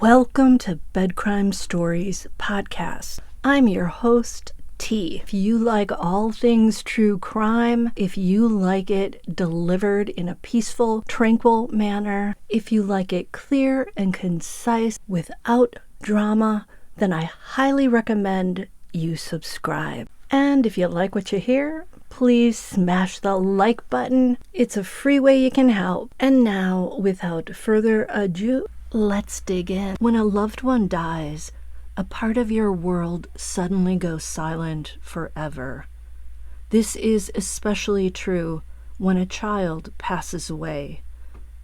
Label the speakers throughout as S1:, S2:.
S1: Welcome to Bedcrime Stories podcast. I'm your host, T. If you like all things true crime, if you like it delivered in a peaceful, tranquil manner, if you like it clear and concise without drama, then I highly recommend you subscribe. And if you like what you hear, please smash the like button. It's a free way you can help. And now, without further ado, let's dig in. When a loved one dies, a part of your world suddenly goes silent forever. This is especially true when a child passes away.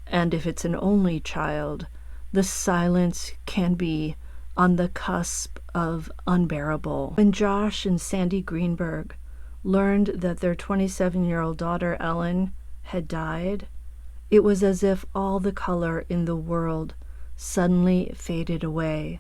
S1: And if it's an only child, the silence can be on the cusp of unbearable. When Josh and Sandee Greenberg learned that their 27-year-old daughter, Ellen, had died, it was as if all the color in the world suddenly faded away.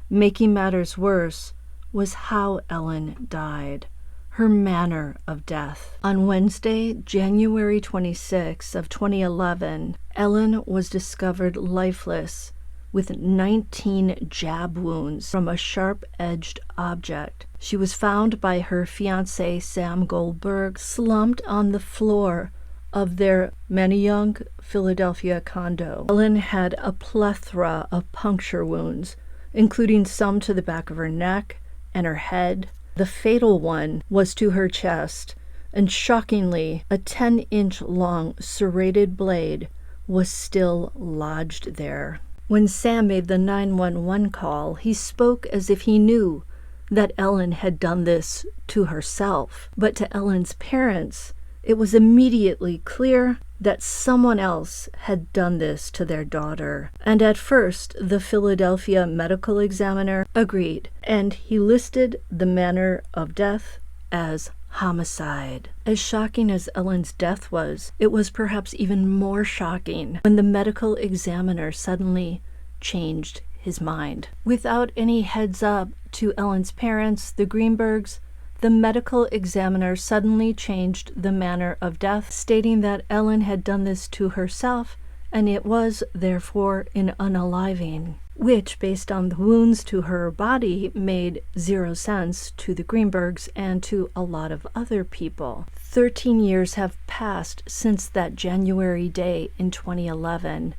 S1: Making matters worse was how Ellen died, her manner of death. On Wednesday, January 26 of 2011, Ellen was discovered lifeless with 19 jab wounds from a sharp-edged object. She was found by her fiancé, Sam Goldberg, slumped on the floor of their Manayunk, Philadelphia condo. Ellen had a plethora of puncture wounds, including some to the back of her neck and her head. The fatal one was to her chest, and shockingly, a 10-inch long serrated blade was still lodged there. When Sam made the 911 call, he spoke as if he knew that Ellen had done this to herself. But to Ellen's parents, it was immediately clear that someone else had done this to their daughter. And at first, the Philadelphia medical examiner agreed, and he listed the manner of death as homicide. As shocking as Ellen's death was, it was perhaps even more shocking when the medical examiner suddenly changed his mind. Without any heads up to Ellen's parents, the Greenbergs, the medical examiner suddenly changed the manner of death, stating that Ellen had done this to herself, and it was, therefore, an unaliving, which, based on the wounds to her body, made zero sense to the Greenbergs and to a lot of other people. 13 years have passed since that January day in 2011,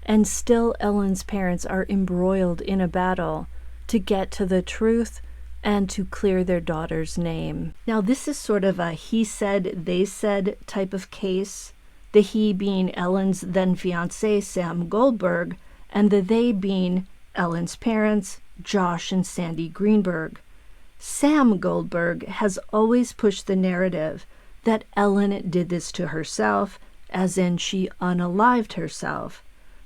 S1: and still Ellen's parents are embroiled in a battle to get to the truth and to clear their daughter's name. Now, this is sort of a he said, they said type of case, the he being Ellen's then fiancé, Sam Goldberg, and the they being Ellen's parents, Josh and Sandee Greenberg. Sam Goldberg has always pushed the narrative that Ellen did this to herself, as in she unalived herself.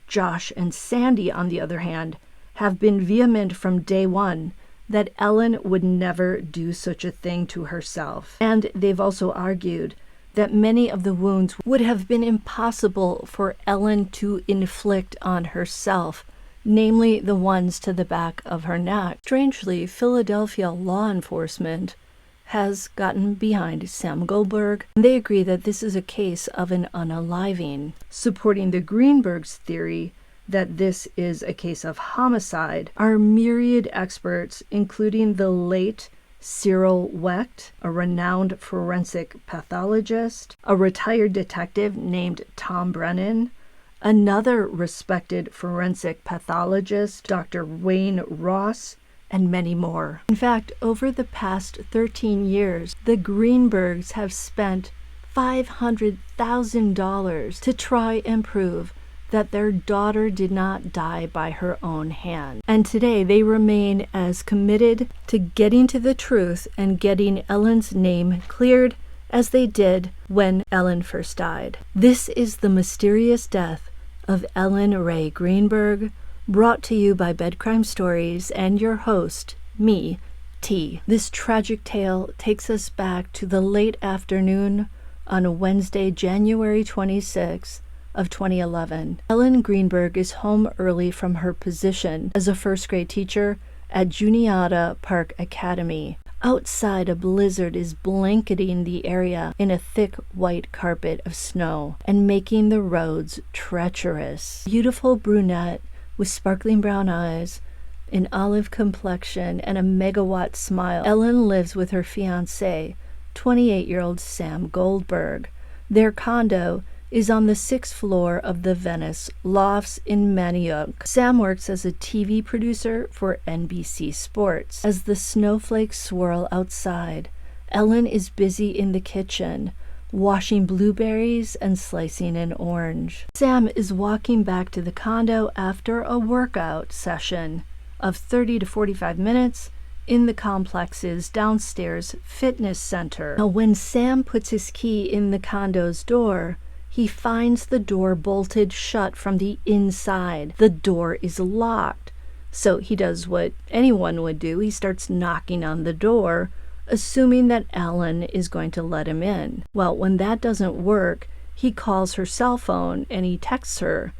S1: Josh and Sandee, on the other hand, have been vehement from day one that Ellen would never do such a thing to herself. And they've also argued that many of the wounds would have been impossible for Ellen to inflict on herself, namely the ones to the back of her neck. Strangely, Philadelphia law enforcement has gotten behind Sam Goldberg. They agree that this is a case of an unaliving, supporting the Greenbergs' theory that this is a case of homicide. Are myriad experts, including the late Cyril Wecht, a renowned forensic pathologist, a retired detective named Tom Brennan, another respected forensic pathologist, Dr. Wayne Ross, and many more. In fact, over the past 13 years, the Greenbergs have spent $500,000 to try and prove that their daughter did not die by her own hand. And today they remain as committed to getting to the truth and getting Ellen's name cleared as they did when Ellen first died. This is the mysterious death of Ellen Rae Greenberg, brought to you by Bedcrime Stories and your host, me, T. This tragic tale takes us back to the late afternoon on a Wednesday, January 26th, of 2011. Ellen Greenberg is home early from her position as a first-grade teacher at Juniata Park Academy. Outside, a blizzard is blanketing the area in a thick white carpet of snow and making the roads treacherous. Beautiful brunette with sparkling brown eyes, an olive complexion, and a megawatt smile. Ellen lives with her fiancé, 28-year-old Sam Goldberg. Their condo is on the 6th floor of the Venice Lofts in Manayunk. Sam works as a TV producer for NBC Sports. As the snowflakes swirl outside, Ellen is busy in the kitchen, washing blueberries and slicing an orange. Sam is walking back to the condo after a workout session of 30 to 45 minutes in the complex's downstairs fitness center. Now, when Sam puts his key in the condo's door, he finds the door bolted shut from the inside. The door is locked. So he does what anyone would do. He starts knocking on the door, assuming that Ellen is going to let him in. Well, when that doesn't work, he calls her cell phone and he texts her,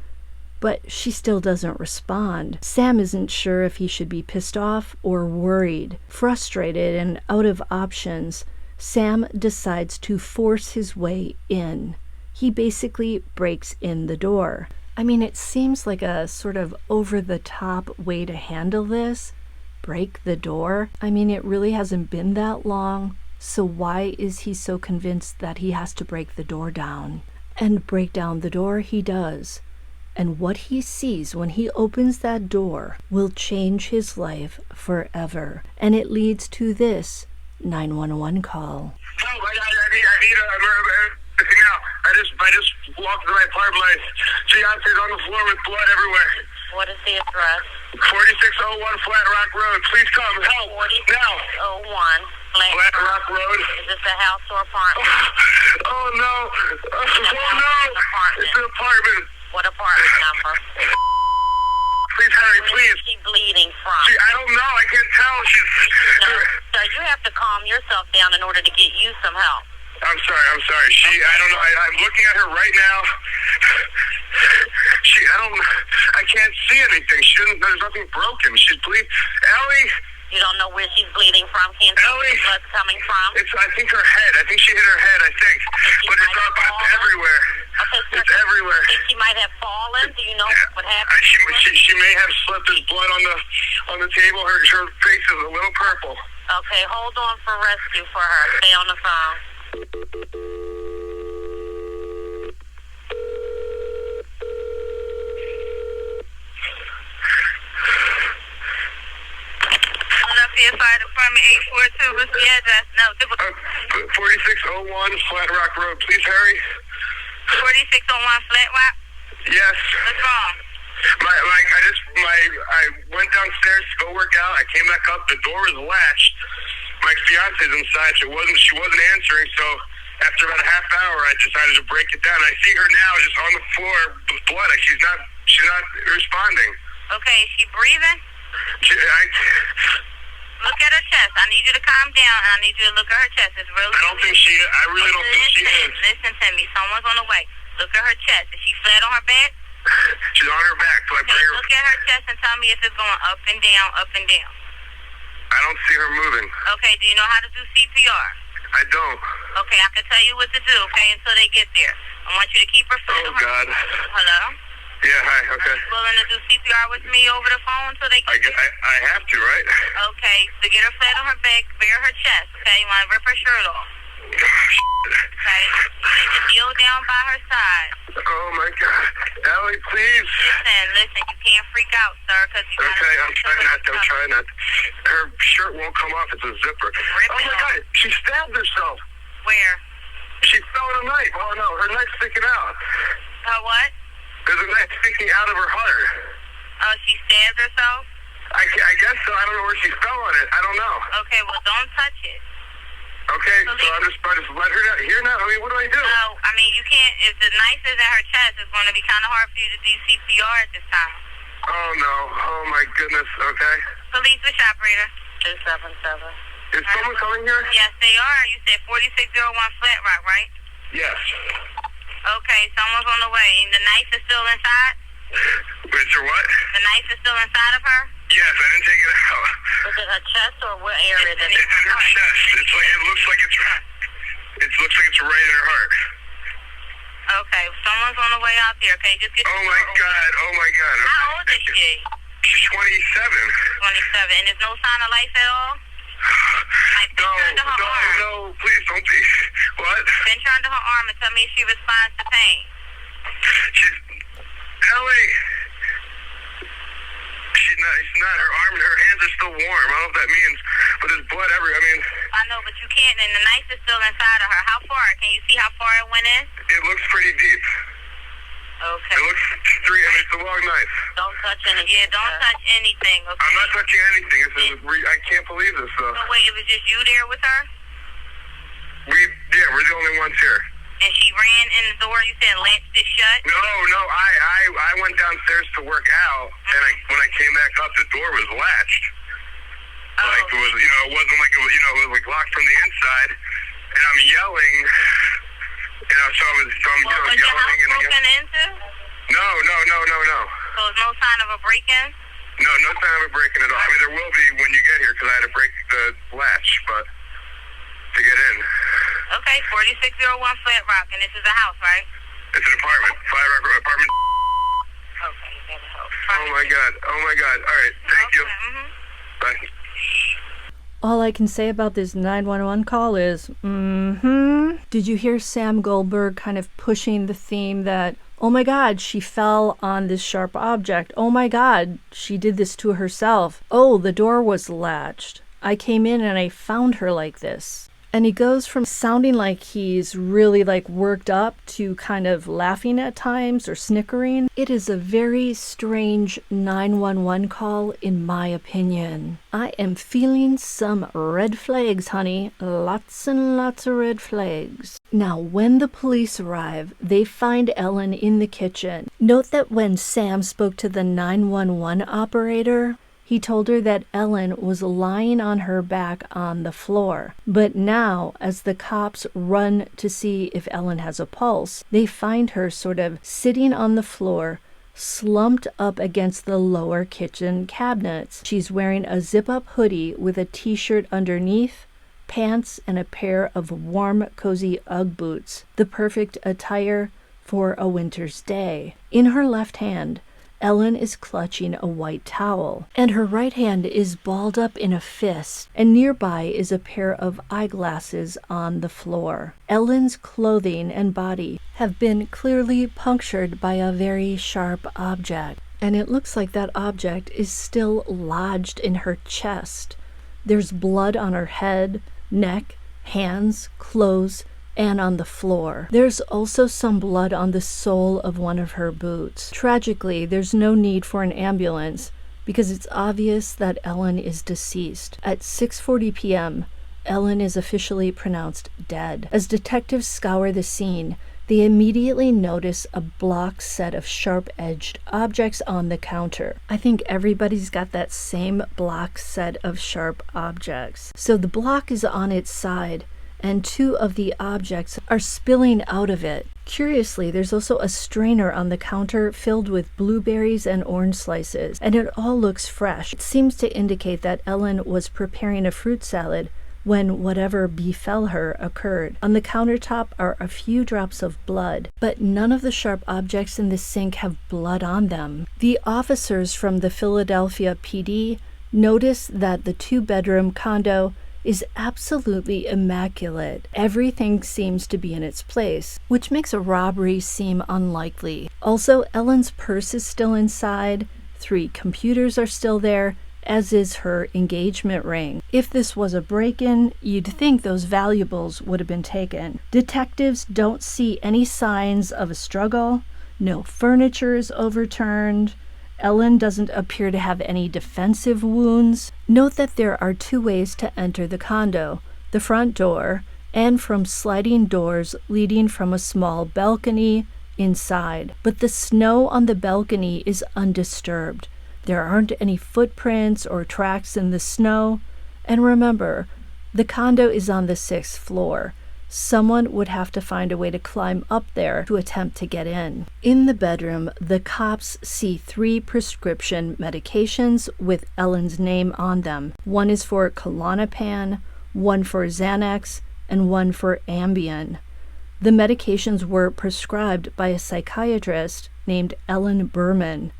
S1: but she still doesn't respond. Sam isn't sure if he should be pissed off or worried. Frustrated and out of options, Sam decides to force his way in. He basically breaks in the door. I mean, it seems like a sort of over-the-top way to handle this. Break the door? I mean, it really hasn't been that long, so why is he so convinced that he has to break the door down? And break down the door he does. And what he sees when he opens that door will change his life forever. And it leads to this 911 call.
S2: Oh, I just walked to my apartment. My fiance's on the floor with blood everywhere.
S3: What is the address?
S2: 4601 Flat Rock Road. Please come. Help.
S3: 4601
S2: Flat Rock Road.
S3: Is this a house or apartment?
S2: Oh, no. Oh, no. It's an apartment.
S3: What apartment number?
S2: Please hurry, please.
S3: Where is she bleeding from?
S2: I don't know. I can't tell.
S3: No, sir, you have to calm yourself down in order to get you some help.
S2: I'm sorry. I don't know. I'm looking at her right now. I can't see anything. There's nothing broken. She's bleeding. Ellie!
S3: You don't know where she's bleeding from? Can't tell where the blood's coming from?
S2: I think her head. I think she hit her head, I think. But it's everywhere.
S3: Okay,
S2: it's everywhere.
S3: You think she might have fallen? Do you know what happened?
S2: She may have slipped. There's blood on the table. Her face is a little purple.
S3: Okay, hold on for rescue for her. Stay on the phone.
S4: Fire Department 842, what's the address? No,
S2: 4601 Flat Rock Road. Please hurry.
S4: 4601 Flat Rock?
S2: Yes.
S4: What's wrong?
S2: I went downstairs to go work out. I came back up. The door was latched. My fiance's inside. She wasn't answering. So after about a half hour, I decided to break it down. I see her now just on the floor with blood. She's not responding.
S4: Okay, is she breathing? Look at her chest. I need you to calm down, and I need you to look at her chest. It's really.
S2: I really don't think she is.
S4: Listen to me. Someone's on the way. Look at her chest. Is she flat on her back?
S2: She's on her back. So I bring her.
S4: Look at her chest and tell me if it's going up and down, up and down.
S2: I don't see her moving.
S4: Okay. Do you know how to do CPR?
S2: I don't.
S4: Okay. I can tell you what to do. Okay, until they get there. I want you to keep her flat on her.
S2: God.
S4: Hello.
S2: Yeah, hi, okay.
S4: Are you willing to do CPR with me over the phone until they get there?
S2: I have to, right?
S4: Okay, so get her flat on her back, bare her chest, okay? You want to rip her shirt off. Okay? Kneel down by her side.
S2: Oh, my God. Ellie, please.
S4: Listen, you can't freak out, sir, because you gotta...
S2: Okay, I'm trying not to. Her shirt won't come off. It's a zipper. Oh, my God. She stabbed herself.
S4: Where?
S2: She fell with a knife. Oh, no. Her knife's sticking out.
S4: Her what?
S2: There's a knife sticking out of her heart.
S4: Oh, she stabbed herself?
S2: I guess so. I don't know where she fell on it. I don't know.
S4: Okay, well, don't touch it.
S2: Okay, so I just let her down. Here now. I mean, what do I do?
S4: No, I mean, you can't. If the knife is in her chest, it's going to be kind of hard for you to do CPR at this time.
S2: Oh, no. Oh, my goodness. Okay.
S4: Police, which operator?
S3: 277.
S2: Is someone coming here?
S4: Yes, they are. You said 4601 Flat Rock, right?
S2: Yes.
S4: Okay, someone's on the way. And the knife is still inside?
S2: Wait, so what?
S4: The knife is still inside of her?
S2: Yes, I didn't take it out.
S3: Was it her chest or what area?
S2: It's in her chest. It looks like it's right in her heart.
S4: Okay, someone's on the way out there, okay? Just get
S2: Oh my God.
S4: How old is she?
S2: She's 27.
S4: 27. And there's no sign of life at all? Like, pinch her under her arm.
S2: No, please don't be. What?
S4: Pinch her under her arm and tell me if she responds to pain.
S2: She's, Ellie. She's not, her arm, her hands are still warm. I don't know what that means, but there's blood everywhere.
S4: I know, but you can't, and the knife is still inside of her. How far? Can you see how far it went in?
S2: It looks pretty deep.
S4: Okay.
S2: It looks it's a long knife.
S3: Don't touch anything.
S4: Yeah, don't touch anything, okay?
S2: I'm not touching anything. I can't believe this, though.
S4: So wait, it was just you there with her?
S2: We're the only ones here.
S4: And she ran in the door, you said latched it shut?
S2: No, I went downstairs to work out, and when I came back up, the door was latched.
S4: Oh.
S2: Like, it was, it wasn't like, it was like locked from the inside, and I'm yelling, so I'm
S4: Was your
S2: yelling.
S4: house broken into?
S2: No.
S4: So there's no sign of a break-in?
S2: No sign of a break-in at all. I mean, there will be when you get here, because I had to break the latch, but to get in.
S4: Okay, 4601 Flat Rock, and this is a house, right?
S2: It's an apartment. Apartment.
S4: Okay, that'll help.
S2: Oh my God. All right, thank you.
S4: Mm-hmm.
S2: Bye.
S1: All I can say about this 911 call is, Did you hear Sam Goldberg kind of pushing the theme that, oh my God, she fell on this sharp object. Oh my God, she did this to herself. Oh, the door was latched. I came in and I found her like this. And he goes from sounding like he's really worked up to kind of laughing at times or snickering. It is a very strange 911 call, in my opinion. I am feeling some red flags, honey. Lots and lots of red flags. Now, when the police arrive, they find Ellen in the kitchen. Note that when Sam spoke to the 911 operator, he told her that Ellen was lying on her back on the floor. But now, as the cops run to see if Ellen has a pulse, they find her sort of sitting on the floor, slumped up against the lower kitchen cabinets. She's wearing a zip-up hoodie with a t-shirt underneath, pants, and a pair of warm, cozy Ugg boots, the perfect attire for a winter's day. In her left hand, Ellen is clutching a white towel, and her right hand is balled up in a fist, and nearby is a pair of eyeglasses on the floor. Ellen's clothing and body have been clearly punctured by a very sharp object, and it looks like that object is still lodged in her chest. There's blood on her head, neck, hands, clothes, and on the floor. There's also some blood on the sole of one of her boots. Tragically, there's no need for an ambulance because it's obvious that Ellen is deceased. At 6:40 p.m., Ellen is officially pronounced dead. As detectives scour the scene, they immediately notice a block set of sharp-edged objects on the counter. I think everybody's got that same block set of sharp objects. So the block is on its side, and two of the objects are spilling out of it. Curiously, there's also a strainer on the counter filled with blueberries and orange slices, and it all looks fresh. It seems to indicate that Ellen was preparing a fruit salad when whatever befell her occurred. On the countertop are a few drops of blood, but none of the sharp objects in the sink have blood on them. The officers from the Philadelphia PD notice that the two-bedroom condo is absolutely immaculate. Everything seems to be in its place, which makes a robbery seem unlikely. Also, Ellen's purse is still inside, 3 computers are still there, as is her engagement ring. If this was a break-in, you'd think those valuables would have been taken. Detectives don't see any signs of a struggle, no furniture is overturned, Ellen doesn't appear to have any defensive wounds. Note that there are 2 ways to enter the condo, the front door, and from sliding doors leading from a small balcony inside. But the snow on the balcony is undisturbed. There aren't any footprints or tracks in the snow. And remember, the condo is on the 6th floor. Someone would have to find a way to climb up there to attempt to get in. In the bedroom, the cops see 3 prescription medications with Ellen's name on them. One is for Klonopin, one for Xanax, and one for Ambien. The medications were prescribed by a psychiatrist named Ellen Berman.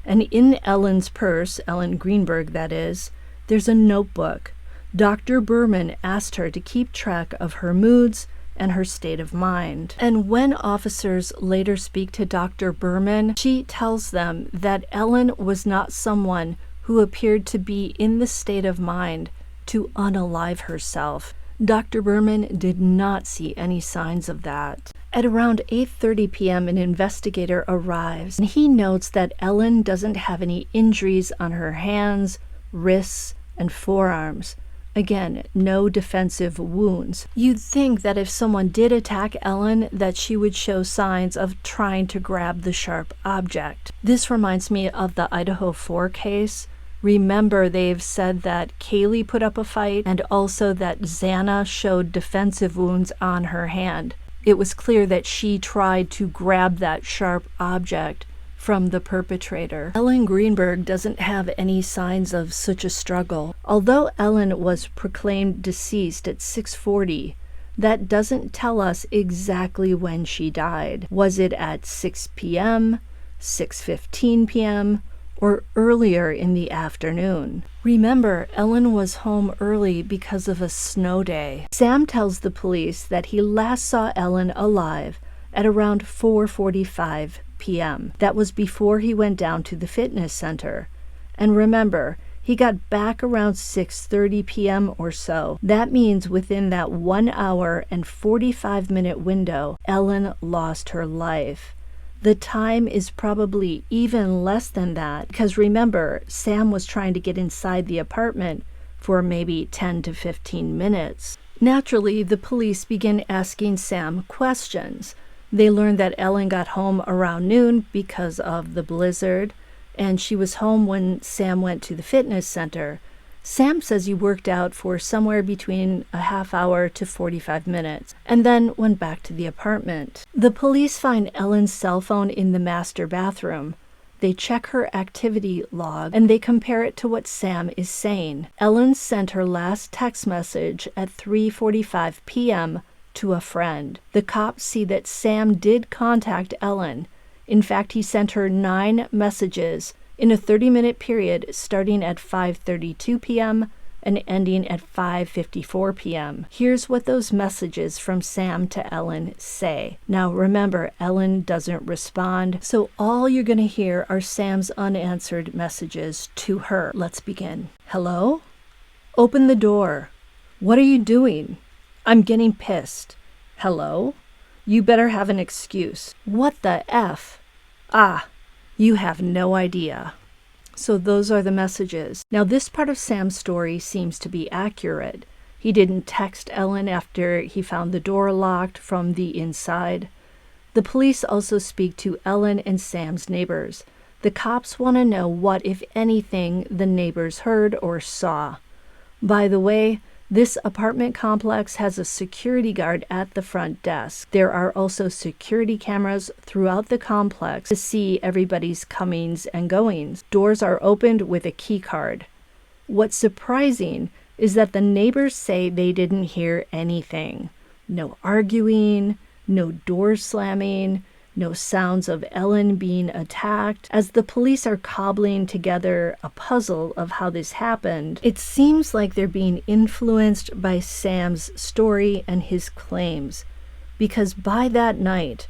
S1: And in Ellen's purse, Ellen Greenberg that is, there's a notebook. Dr. Berman asked her to keep track of her moods and her state of mind. And when officers later speak to Dr. Berman, she tells them that Ellen was not someone who appeared to be in the state of mind to unalive herself. Dr. Berman did not see any signs of that. At around 8:30 p.m., an investigator arrives, and he notes that Ellen doesn't have any injuries on her hands, wrists, and forearms. Again, no defensive wounds. You'd think that if someone did attack Ellen, that she would show signs of trying to grab the sharp object. This reminds me of the Idaho 4 case. Remember, they've said that Kaylee put up a fight and also that Xana showed defensive wounds on her hand. It was clear that she tried to grab that sharp object from the perpetrator. Ellen Greenberg doesn't have any signs of such a struggle. Although Ellen was proclaimed deceased at 6:40, that doesn't tell us exactly when she died. Was it at 6 p.m., 6:15 p.m., or earlier in the afternoon? Remember, Ellen was home early because of a snow day. Sam tells the police that he last saw Ellen alive at around 4:45 p.m. That was before he went down to the fitness center. And remember, he got back around 6:30 p.m. or so. That means within that 1 hour and 45-minute window, Ellen lost her life. The time is probably even less than that because remember, Sam was trying to get inside the apartment for maybe 10 to 15 minutes. Naturally, the police begin asking Sam questions. They learned that Ellen got home around noon because of the blizzard, and she was home when Sam went to the fitness center. Sam says he worked out for somewhere between a half hour to 45 minutes, and then went back to the apartment. The police find Ellen's cell phone in the master bathroom. They check her activity log, and they compare it to what Sam is saying. Ellen sent her last text message at 3:45 p.m. to a friend. The cops see that Sam did contact Ellen. In fact, he sent her 9 messages in a 30-minute period starting at 5:32 p.m. and ending at 5:54 p.m. Here's what those messages from Sam to Ellen say. Now remember, Ellen doesn't respond, so all you're going to hear are Sam's unanswered messages to her. Let's begin. Hello? Open the door. What are you doing? I'm getting pissed. Hello? You better have an excuse. What the F? Ah, you have no idea. So those are the messages. Now this part of Sam's story seems to be accurate. He didn't text Ellen after he found the door locked from the inside. The police also speak to Ellen and Sam's neighbors. The cops want to know what, if anything, the neighbors heard or saw. By the way, this apartment complex has a security guard at the front desk. There are also security cameras throughout the complex to see everybody's comings and goings. Doors are opened with a key card. What's surprising is that the neighbors say they didn't hear anything. No arguing, no doors slamming, no sounds of Ellen being attacked. As the police are cobbling together a puzzle of how this happened, it seems like they're being influenced by Sam's story and his claims, because by that night,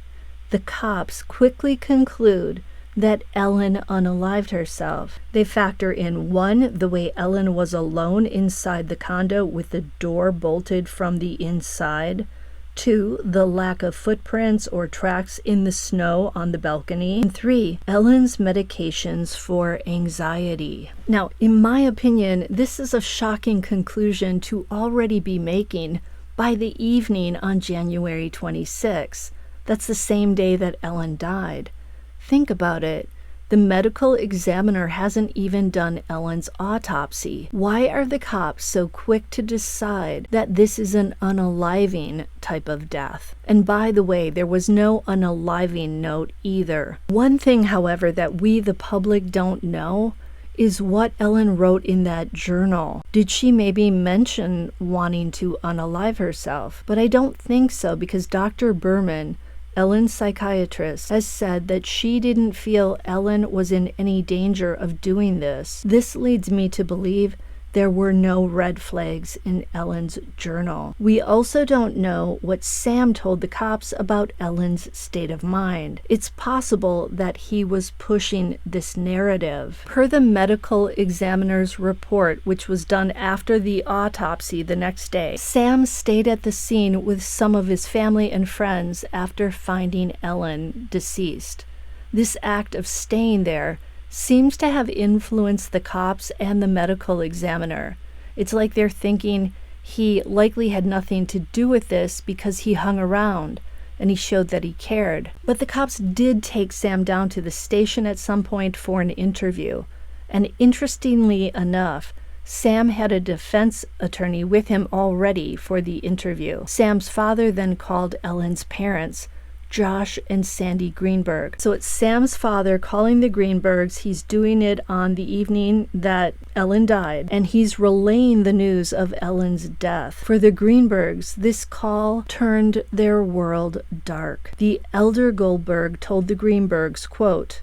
S1: the cops quickly conclude that Ellen unalived herself. They factor in 1, the way Ellen was alone inside the condo with the door bolted from the inside. 2, the lack of footprints or tracks in the snow on the balcony. And 3, Ellen's medications for anxiety. Now, in my opinion, this is a shocking conclusion to already be making by the evening on January 26. That's the same day that Ellen died. Think about it. The medical examiner hasn't even done Ellen's autopsy. Why are the cops so quick to decide that this is an unaliving type of death? And by the way, there was no unaliving note either. One thing, however, that we, the public, don't know is what Ellen wrote in that journal. Did she maybe mention wanting to unalive herself? But I don't think so, because Dr. Berman, Ellen's psychiatrist, has said that she didn't feel Ellen was in any danger of doing this. This leads me to believe there were no red flags in Ellen's journal. We also don't know what Sam told the cops about Ellen's state of mind. It's possible that he was pushing this narrative. Per the medical examiner's report, which was done after the autopsy the next day, Sam stayed at the scene with some of his family and friends after finding Ellen deceased. This act of staying there seems to have influenced the cops and the medical examiner. It's like they're thinking he likely had nothing to do with this because he hung around and he showed that he cared. But the cops did take Sam down to the station at some point for an interview. And interestingly enough, Sam had a defense attorney with him already for the interview. Sam's father then called Ellen's parents, Josh and Sandee Greenberg. So it's Sam's father calling the Greenbergs. He's doing it on the evening that Ellen died, and he's relaying the news of Ellen's death. For the Greenbergs, this call turned their world dark. The elder Goldberg told the Greenbergs, quote,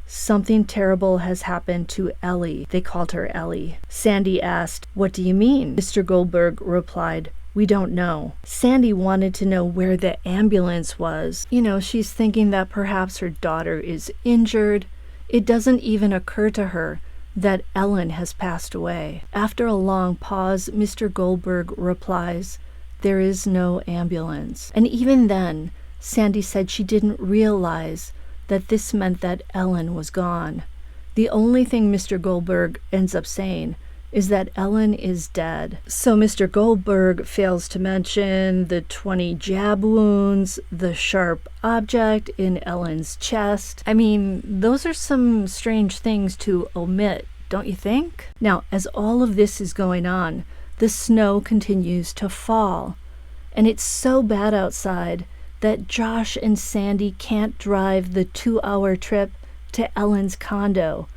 S1: "Something terrible has happened to Ellie." They called her Ellie. Sandee asked, "What do you mean?" Mr. Goldberg replied, "We don't know." Sandee wanted to know where the ambulance was. She's thinking that perhaps her daughter is injured. It doesn't even occur to her that Ellen has passed away. After a long pause, Mr. Goldberg replies, "There is no ambulance." And even then, Sandee said she didn't realize that this meant that Ellen was gone. The only thing Mr. Goldberg ends up saying is that Ellen is dead. So Mr. Goldberg fails to mention the 20 jab wounds, the sharp object in Ellen's chest. I mean, those are some strange things to omit, don't you think? Now, as all of this is going on, the snow continues to fall. And it's so bad outside that Josh and Sandee can't drive the 2-hour trip to Ellen's condo.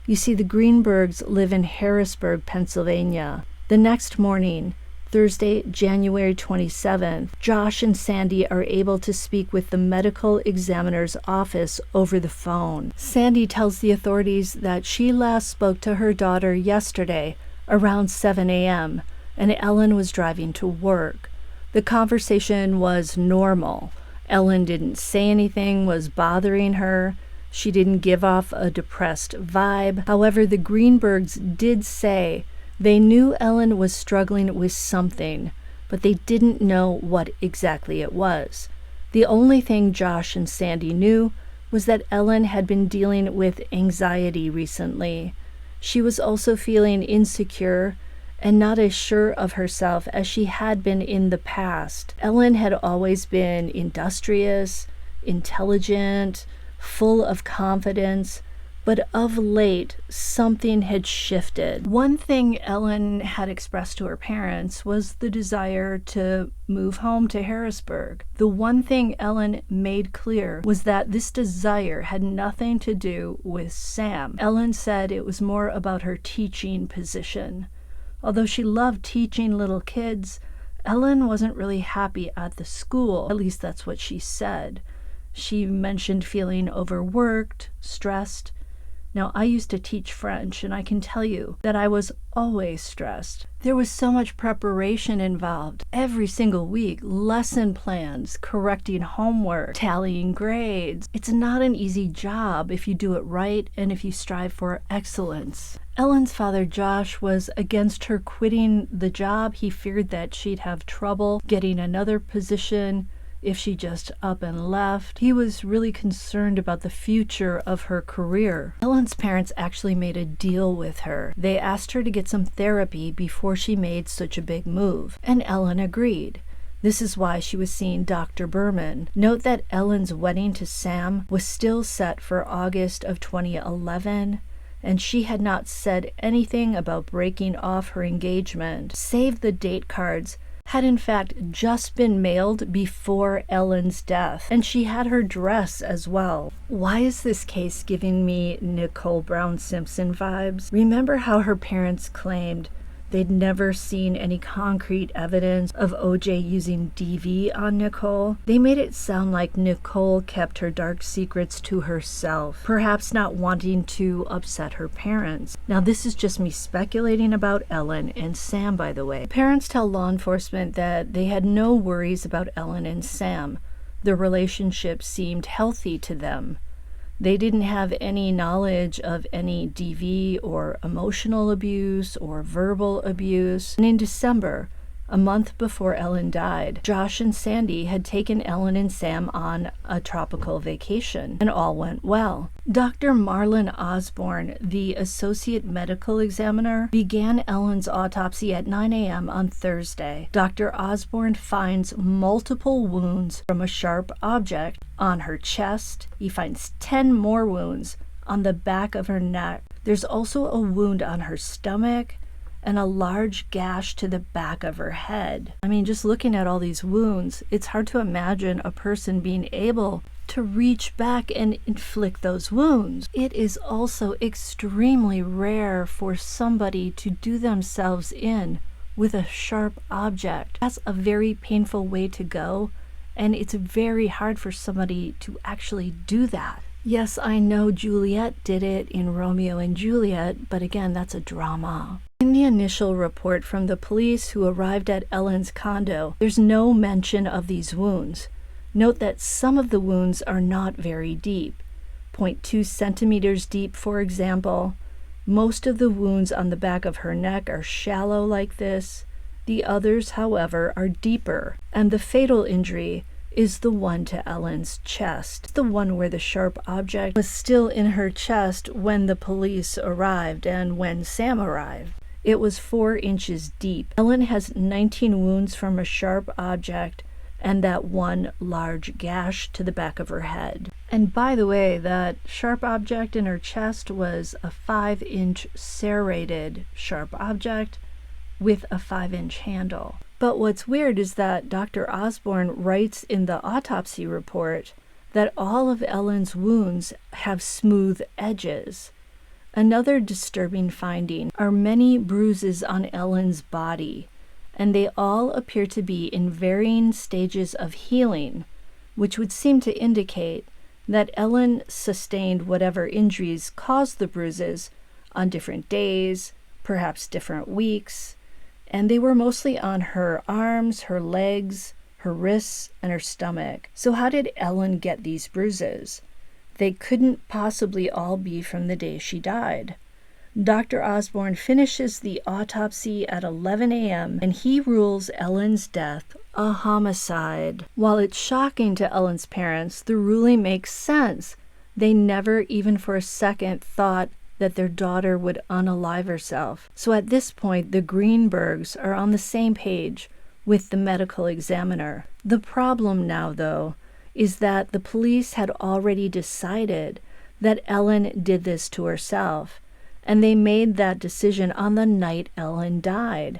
S1: You see, the Greenbergs live in Harrisburg, Pennsylvania. The next morning, Thursday, January 27th, Josh and Sandee are able to speak with the medical examiner's office over the phone. Sandee tells the authorities that she last spoke to her daughter yesterday around 7 a.m., and Ellen was driving to work. The conversation was normal. Ellen didn't say anything was bothering her. She didn't give off a depressed vibe. However, the Greenbergs did say they knew Ellen was struggling with something, but they didn't know what exactly it was. The only thing Josh and Sandee knew was that Ellen had been dealing with anxiety recently. She was also feeling insecure and not as sure of herself as she had been in the past. Ellen had always been industrious, intelligent, full of confidence, but of late, something had shifted. One thing Ellen had expressed to her parents was the desire to move home to Harrisburg. The one thing Ellen made clear was that this desire had nothing to do with Sam. Ellen said it was more about her teaching position. Although she loved teaching little kids, Ellen wasn't really happy at the school. At least that's what she said. She mentioned feeling overworked, stressed. Now, I used to teach French, and I can tell you that I was always stressed. There was so much preparation involved. Every single week, lesson plans, correcting homework, tallying grades. It's not an easy job if you do it right and if you strive for excellence. Ellen's father, Josh, was against her quitting the job. He feared that she'd have trouble getting another position if she just up and left. He was really concerned about the future of her career. Ellen's parents actually made a deal with her. They asked her to get some therapy before she made such a big move, and Ellen agreed. This is why she was seeing Dr. Berman. Note that Ellen's wedding to Sam was still set for August of 2011, and she had not said anything about breaking off her engagement. Save the date cards had in fact just been mailed before Ellen's death, and she had her dress as well. Why is this case giving me Nicole Brown Simpson vibes? Remember how her parents claimed they'd never seen any concrete evidence of OJ using DV on Nicole? They made it sound like Nicole kept her dark secrets to herself, perhaps not wanting to upset her parents. Now, this is just me speculating about Ellen and Sam, by the way. Parents tell law enforcement that they had no worries about Ellen and Sam. The relationship seemed healthy to them. They didn't have any knowledge of any DV or emotional abuse or verbal abuse. And in December, a month before Ellen died, Josh and Sandee had taken Ellen and Sam on a tropical vacation, and all went well. Dr. Marlon Osborne, the associate medical examiner, began Ellen's autopsy at 9 a.m. on Thursday. Dr. Osborne finds multiple wounds from a sharp object on her chest. He finds 10 more wounds on the back of her neck. There's also a wound on her stomach and a large gash to the back of her head. I mean, just looking at all these wounds, it's hard to imagine a person being able to reach back and inflict those wounds. It is also extremely rare for somebody to do themselves in with a sharp object. That's a very painful way to go, and it's very hard for somebody to actually do that. Yes, I know Juliet did it in Romeo and Juliet, but again, that's a drama. In the initial report from the police who arrived at Ellen's condo, there's no mention of these wounds. Note that some of the wounds are not very deep, 0.2 centimeters deep, for example. Most of the wounds on the back of her neck are shallow like this. The others, however, are deeper, and the fatal injury is the one to Ellen's chest, the one where the sharp object was still in her chest when the police arrived and when Sam arrived. It was 4 inches deep. Ellen has 19 wounds from a sharp object and that one large gash to the back of her head. And by the way, that sharp object in her chest was a 5-inch serrated sharp object with a 5-inch handle. But what's weird is that Dr. Osborne writes in the autopsy report that all of Ellen's wounds have smooth edges. Another disturbing finding are many bruises on Ellen's body, and they all appear to be in varying stages of healing, which would seem to indicate that Ellen sustained whatever injuries caused the bruises on different days, perhaps different weeks, and they were mostly on her arms, her legs, her wrists, and her stomach. So how did Ellen get these bruises? They couldn't possibly all be from the day she died. Dr. Osborne finishes the autopsy at 11 a.m. and he rules Ellen's death a homicide. While it's shocking to Ellen's parents, the ruling makes sense. They never even for a second thought that their daughter would unalive herself. So at this point, the Greenbergs are on the same page with the medical examiner. The problem now, though, is that the police had already decided that Ellen did this to herself, and they made that decision on the night Ellen died.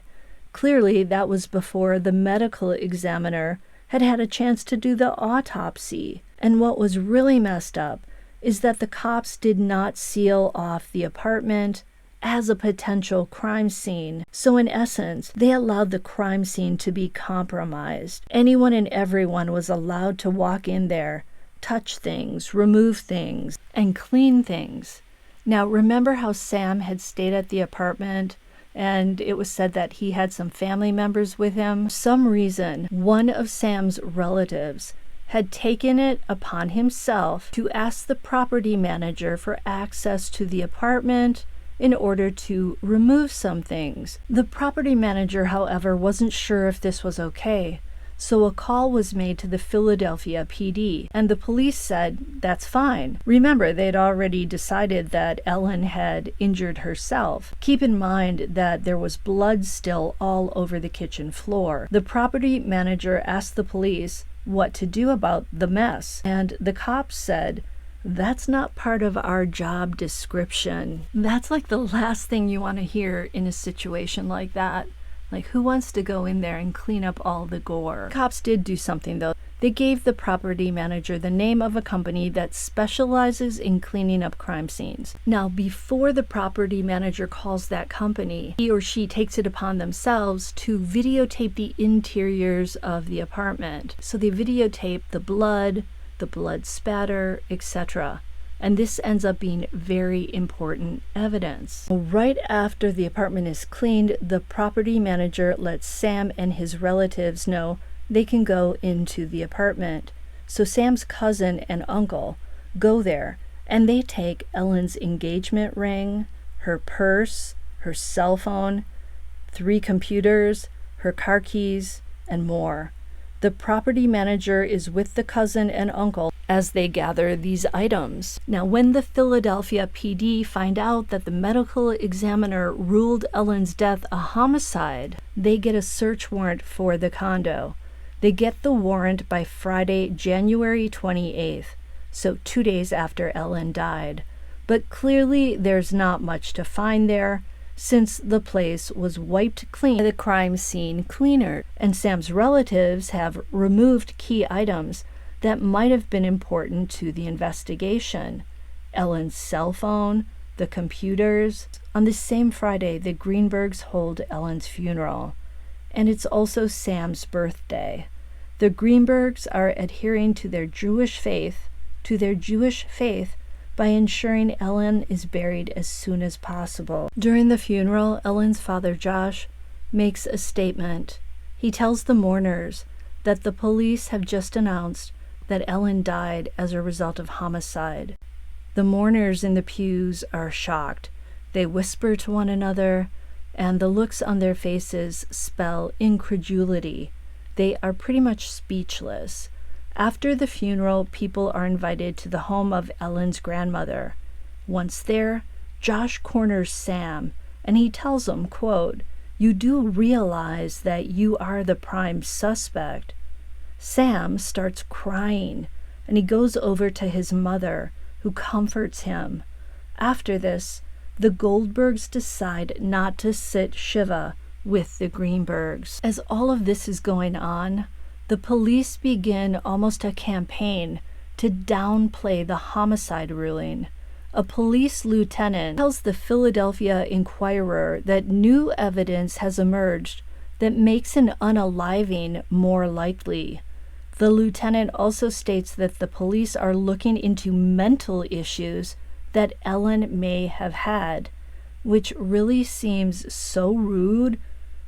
S1: Clearly, that was before the medical examiner had had a chance to do the autopsy. And what was really messed up is that the cops did not seal off the apartment as a potential crime scene. So in essence, they allowed the crime scene to be compromised. Anyone and everyone was allowed to walk in there, touch things, remove things, and clean things. Now, remember how Sam had stayed at the apartment and it was said that he had some family members with him? For some reason, one of Sam's relatives had taken it upon himself to ask the property manager for access to the apartment in order to remove some things. The property manager, however, wasn't sure if this was okay, so a call was made to the Philadelphia PD, and the police said that's fine. Remember, they'd already decided that Ellen had injured herself. Keep in mind that there was blood still all over the kitchen floor. The property manager asked the police what to do about the mess, and the cops said, "That's not part of our job description." That's like the last thing you want to hear in a situation like that. Like, who wants to go in there and clean up all the gore? Cops did do something, though. They gave the property manager the name of a company that specializes in cleaning up crime scenes. Now, before the property manager calls that company, he or she takes it upon themselves to videotape the interiors of the apartment. So they videotape the blood spatter, etc. And this ends up being very important evidence. Right after the apartment is cleaned, the property manager lets Sam and his relatives know they can go into the apartment. So Sam's cousin and uncle go there, and they take Ellen's engagement ring, her purse, her cell phone, 3 computers, her car keys, and more. The property manager is with the cousin and uncle as they gather these items. Now, when the Philadelphia PD find out that the medical examiner ruled Ellen's death a homicide, they get a search warrant for the condo. They get the warrant by Friday, January 28th, so 2 days after Ellen died. But clearly there's not much to find there, since the place was wiped clean by the crime scene cleaner, and Sam's relatives have removed key items that might have been important to the investigation. Ellen's cell phone, the computers. On the same Friday, the Greenbergs hold Ellen's funeral, and it's also Sam's birthday. The Greenbergs are adhering to their Jewish faith, by ensuring Ellen is buried as soon as possible. During the funeral, Ellen's father, Josh, makes a statement. He tells the mourners that the police have just announced that Ellen died as a result of homicide. The mourners in the pews are shocked. They whisper to one another, and the looks on their faces spell incredulity. They are pretty much speechless. After the funeral, people are invited to the home of Ellen's grandmother. Once there, Josh corners Sam, and he tells him, quote, "You do realize that you are the prime suspect." Sam starts crying, and he goes over to his mother, who comforts him. After this, the Goldbergs decide not to sit Shiva with the Greenbergs. As all of this is going on, the police begin almost a campaign to downplay the homicide ruling. A police lieutenant tells the Philadelphia Inquirer that new evidence has emerged that makes an unaliving more likely. The lieutenant also states that the police are looking into mental issues that Ellen may have had, which really seems so rude,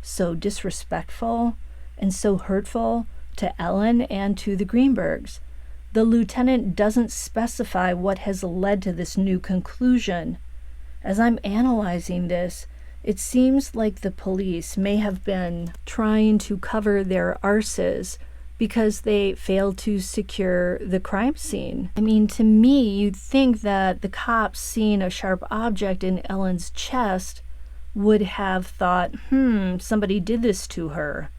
S1: so disrespectful, and so hurtful to Ellen and to the Greenbergs. The lieutenant doesn't specify what has led to this new conclusion. As I'm analyzing this, it seems like the police may have been trying to cover their arses because they failed to secure the crime scene. I mean, to me, you'd think that the cops seeing a sharp object in Ellen's chest would have thought, somebody did this to her.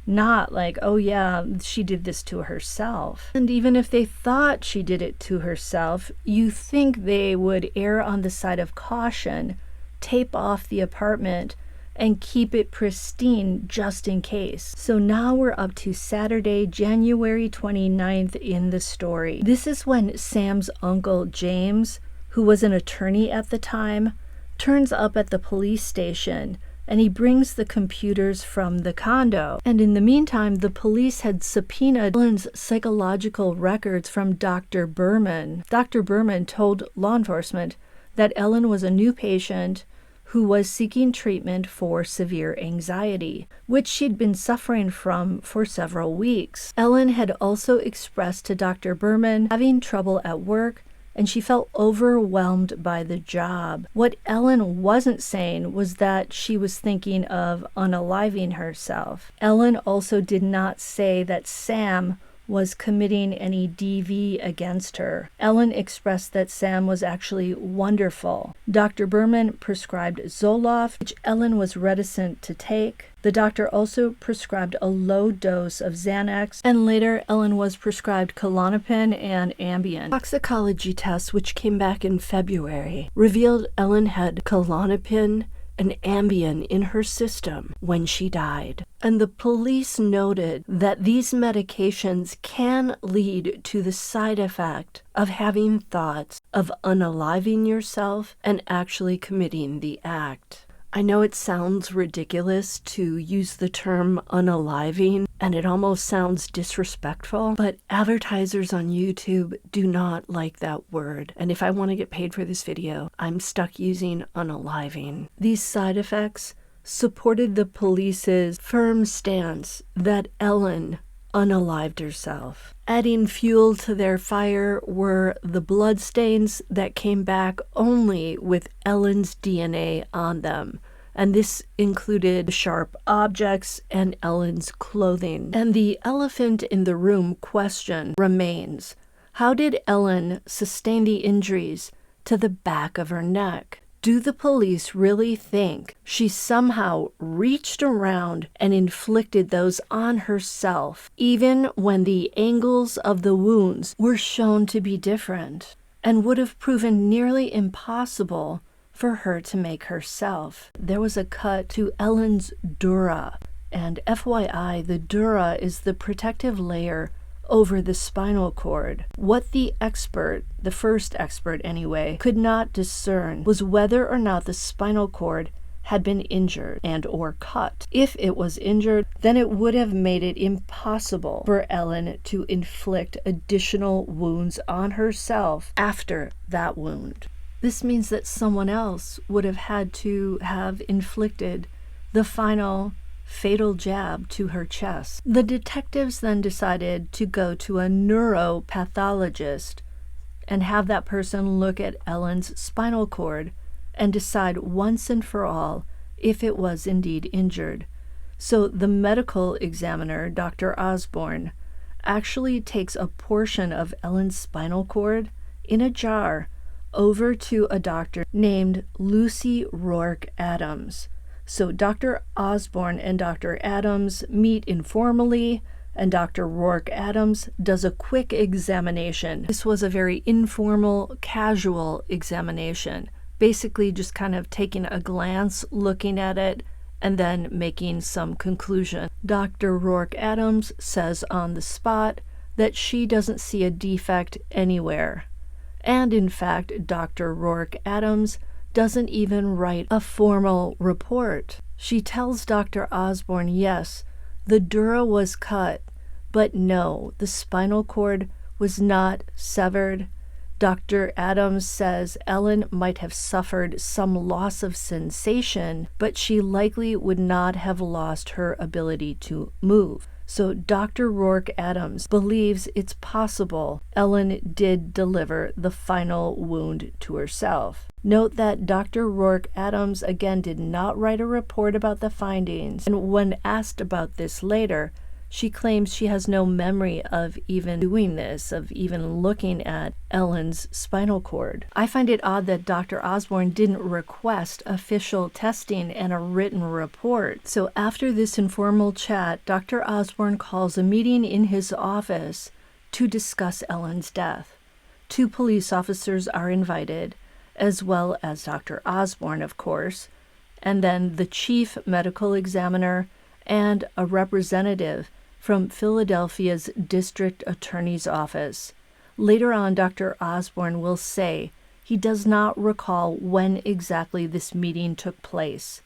S1: Not like, oh yeah, she did this to herself. And even if they thought she did it to herself, you think they would err on the side of caution, tape off the apartment, and keep it pristine just in case. So now we're up to Saturday, January 29th in the story. This is when Sam's uncle, James, who was an attorney at the time, turns up at the police station, and he brings the computers from the condo. And in the meantime, the police had subpoenaed Ellen's psychological records from Dr. Berman. Dr. Berman told law enforcement that Ellen was a new patient who was seeking treatment for severe anxiety, which she'd been suffering from for several weeks. Ellen had also expressed to Dr. Berman having trouble at work, and she felt overwhelmed by the job. What Ellen wasn't saying was that she was thinking of unaliving herself. Ellen also did not say that Sam was committing any DV against her. Ellen expressed that Sam was actually wonderful. Dr. Berman prescribed Zoloft, which Ellen was reticent to take. The doctor also prescribed a low dose of Xanax, and later Ellen was prescribed Klonopin and Ambien. Toxicology tests, which came back in February, revealed Ellen had Klonopin an Ambien in her system when she died. And the police noted that these medications can lead to the side effect of having thoughts of unaliving yourself and actually committing the act. I know it sounds ridiculous to use the term unaliving, and it almost sounds disrespectful, but advertisers on YouTube do not like that word. And if I want to get paid for this video, I'm stuck using unaliving. These side effects supported the police's firm stance that Ellen unalived herself. Adding fuel to their fire were the bloodstains that came back only with Ellen's DNA on them. And this included sharp objects and Ellen's clothing. And the elephant in the room question remains: how did Ellen sustain the injuries to the back of her neck? Do the police really think she somehow reached around and inflicted those on herself, even when the angles of the wounds were shown to be different, and would have proven nearly impossible for her to make herself? There was a cut to Ellen's dura, and FYI, the dura is the protective layer over the spinal cord. What the expert, the first expert anyway, could not discern was whether or not the spinal cord had been injured and or cut. If it was injured, then it would have made it impossible for Ellen to inflict additional wounds on herself after that wound. This means that someone else would have had to have inflicted the final fatal jab to her chest. The detectives then decided to go to a neuropathologist and have that person look at Ellen's spinal cord and decide once and for all if it was indeed injured. So the medical examiner, Dr. Osborne, actually takes a portion of Ellen's spinal cord in a jar over to a doctor named Lucy Rourke Adams. So Dr. Osborne and Dr. Adams meet informally, and Dr. Rourke Adams does a quick examination. This was a very informal, casual examination, basically just kind of taking a glance, looking at it, and then making some conclusion. Dr. Rourke Adams says on the spot that she doesn't see a defect anywhere. And in fact, Dr. Rourke Adams doesn't even write a formal report. She tells Dr. Osborne, yes, the dura was cut, but no, the spinal cord was not severed. Dr. Adams says Ellen might have suffered some loss of sensation, but she likely would not have lost her ability to move. So Dr. Rourke Adams believes it's possible Ellen did deliver the final wound to herself. Note that Dr. Rourke Adams again did not write a report about the findings, and when asked about this later, she claims she has no memory of even doing this, of even looking at Ellen's spinal cord. I find it odd that Dr. Osborne didn't request official testing and a written report. So after this informal chat, Dr. Osborne calls a meeting in his office to discuss Ellen's death. 2 police officers are invited, as well as Dr. Osborne, of course, and then the chief medical examiner and a representative from Philadelphia's district attorney's office. Later on, Dr. Osborne will say he does not recall when exactly this meeting took place.